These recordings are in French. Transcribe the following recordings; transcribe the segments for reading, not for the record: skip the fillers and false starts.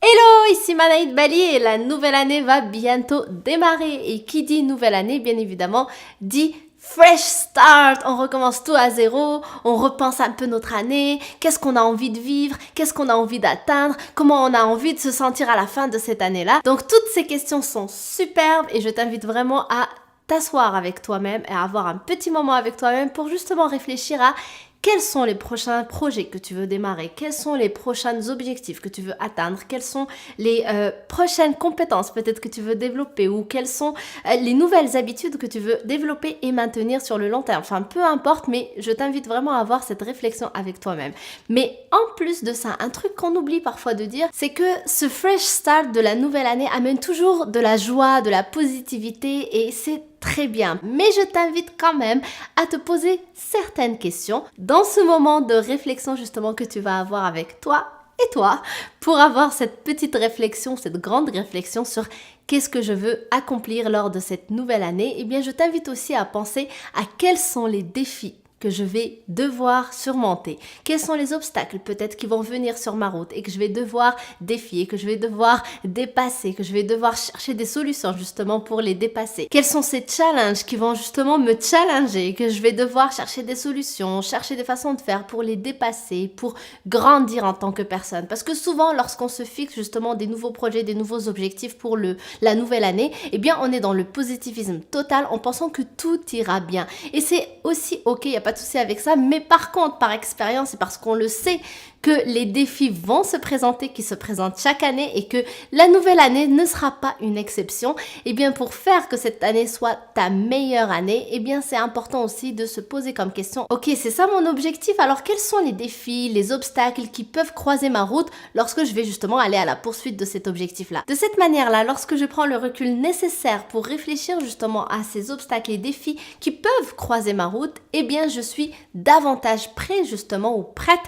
Hello, ici Manaïd Bali et la nouvelle année va bientôt démarrer. Et qui dit nouvelle année, bien évidemment, dit fresh start. On recommence tout à zéro, on repense un peu notre année, qu'est-ce qu'on a envie de vivre, qu'est-ce qu'on a envie d'atteindre, comment on a envie de se sentir à la fin de cette année-là. Donc toutes ces questions sont superbes et je t'invite vraiment à t'asseoir avec toi-même et à avoir un petit moment avec toi-même pour justement réfléchir à quels sont les prochains projets que tu veux démarrer, quels sont les prochains objectifs que tu veux atteindre, quelles sont les prochaines compétences peut-être que tu veux développer ou quelles sont les nouvelles habitudes que tu veux développer et maintenir sur le long terme. Enfin, peu importe, mais je t'invite vraiment à avoir cette réflexion avec toi-même. Mais en plus de ça, un truc qu'on oublie parfois de dire, c'est que ce fresh start de la nouvelle année amène toujours de la joie, de la positivité et c'est très bien, mais je t'invite quand même à te poser certaines questions dans ce moment de réflexion justement que tu vas avoir avec toi et toi pour avoir cette petite réflexion, cette grande réflexion sur qu'est-ce que je veux accomplir lors de cette nouvelle année. Eh bien, je t'invite aussi à penser à quels sont les défis que je vais devoir surmonter. Quels sont les obstacles peut-être qui vont venir sur ma route et que je vais devoir défier, que je vais devoir dépasser, que je vais devoir chercher des solutions justement pour les dépasser. Quels sont ces challenges qui vont justement me challenger, que je vais devoir chercher des solutions, chercher des façons de faire pour les dépasser, pour grandir en tant que personne. Parce que souvent, lorsqu'on se fixe justement des nouveaux projets, des nouveaux objectifs pour la nouvelle année, eh bien on est dans le positivisme total en pensant que tout ira bien. Et c'est aussi ok, il n'y a pas de souci avec ça, mais par contre, par expérience et parce qu'on le sait, que les défis vont se présenter, qui se présentent chaque année et que la nouvelle année ne sera pas une exception, et bien pour faire que cette année soit ta meilleure année, et bien c'est important aussi de se poser comme question, ok, c'est ça mon objectif, alors quels sont les défis, les obstacles qui peuvent croiser ma route lorsque je vais justement aller à la poursuite de cet objectif-là. De cette manière-là, lorsque je prends le recul nécessaire pour réfléchir justement à ces obstacles et défis qui peuvent croiser ma route, et bien je suis davantage prêt justement ou prête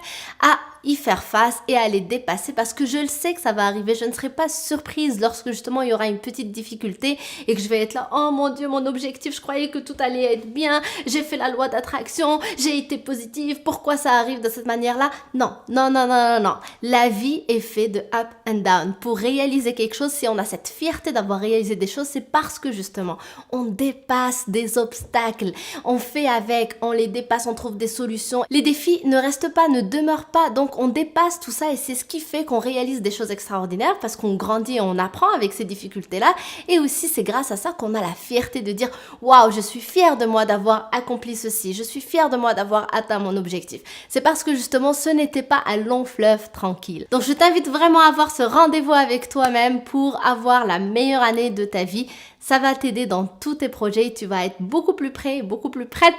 à y faire face et à les dépasser parce que je le sais que ça va arriver. Je ne serai pas surprise lorsque justement il y aura une petite difficulté et que je vais être là, oh mon Dieu, mon objectif, je croyais que tout allait être bien, j'ai fait la loi d'attraction, j'ai été positive, pourquoi ça arrive de cette manière-là? Non, non, non, non, non, non. La vie est faite de up and down. Pour réaliser quelque chose, si on a cette fierté d'avoir réalisé des choses, c'est parce que justement, on dépasse des obstacles, on fait avec, on les dépasse, on trouve des solutions. Les défis ne restent pas, ne demeurent pas, donc on dépasse tout ça et c'est ce qui fait qu'on réalise des choses extraordinaires parce qu'on grandit et on apprend avec ces difficultés-là et aussi c'est grâce à ça qu'on a la fierté de dire waouh, je suis fière de moi d'avoir accompli ceci, je suis fière de moi d'avoir atteint mon objectif. C'est parce que justement ce n'était pas un long fleuve tranquille. Donc je t'invite vraiment à avoir ce rendez-vous avec toi-même pour avoir la meilleure année de ta vie. Ça va t'aider dans tous tes projets. Tu vas être beaucoup plus prêt, beaucoup plus prête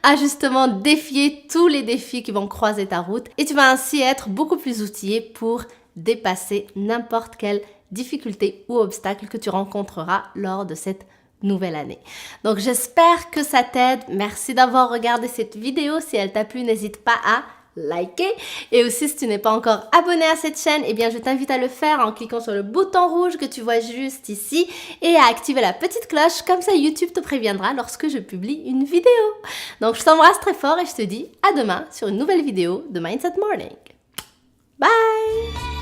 à justement défier tous les défis qui vont croiser ta route. Et tu vas ainsi être beaucoup plus outillé pour dépasser n'importe quelle difficulté ou obstacle que tu rencontreras lors de cette nouvelle année. Donc j'espère que ça t'aide. Merci d'avoir regardé cette vidéo. Si elle t'a plu, n'hésite pas à liker et aussi si tu n'es pas encore abonné à cette chaîne, eh bien je t'invite à le faire en cliquant sur le bouton rouge que tu vois juste ici et à activer la petite cloche, comme ça YouTube te préviendra lorsque je publie une vidéo. Donc je t'embrasse très fort et je te dis à demain sur une nouvelle vidéo de Mindset Morning. Bye!